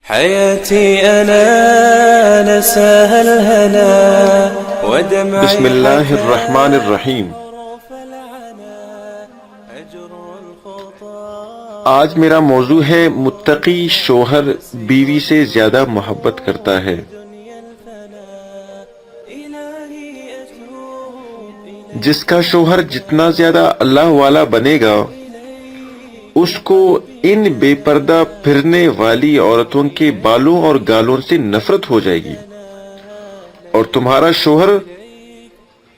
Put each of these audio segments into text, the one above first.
حياتي أنا نساها الهنا ودمعي بسم اللہ الرحمن الرحیم۔ آج میرا موضوع ہے متقی شوہر بیوی سے زیادہ محبت کرتا ہے۔ جس کا شوہر جتنا زیادہ اللہ والا بنے گا اس کو ان بے پردہ پھرنے والی عورتوں کے بالوں اور گالوں سے نفرت ہو جائے گی، اور تمہارا شوہر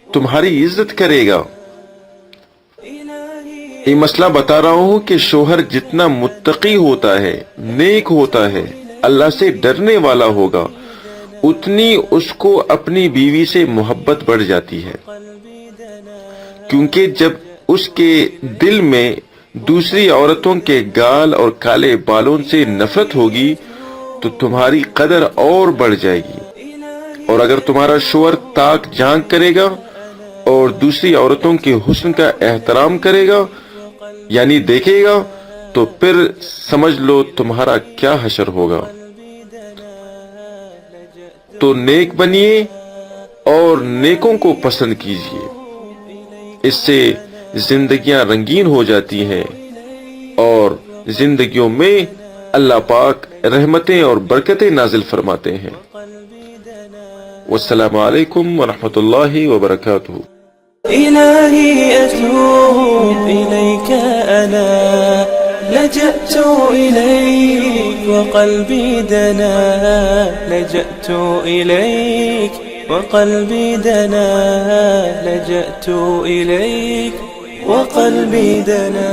تمہاری عزت کرے گا۔ یہ مسئلہ بتا رہا ہوں کہ شوہر جتنا متقی ہوتا ہے، نیک ہوتا ہے، اللہ سے ڈرنے والا ہوگا، اتنی اس کو اپنی بیوی سے محبت بڑھ جاتی ہے، کیونکہ جب اس کے دل میں دوسری عورتوں کے گال اور کالے بالوں سے نفرت ہوگی تو تمہاری قدر اور بڑھ جائے گی، اور اگر تمہارا شوہر تاک جھانک کرے گا اور دوسری عورتوں کے حسن کا احترام کرے گا، یعنی دیکھے گا، تو پھر سمجھ لو تمہارا کیا حشر ہوگا۔ تو نیک بنیے اور نیکوں کو پسند کیجیے، اس سے زندگیاں رنگین ہو جاتی ہیں اور زندگیوں میں اللہ پاک رحمتیں اور برکتیں نازل فرماتے ہیں۔ والسلام علیکم ورحمۃ اللہ وبرکاتہ۔ إلهي أتوب إليك أنا لجأت إليك وقلبي دنا لجأت إليك وقلبي دنا لجأت إليك وقلبي دنا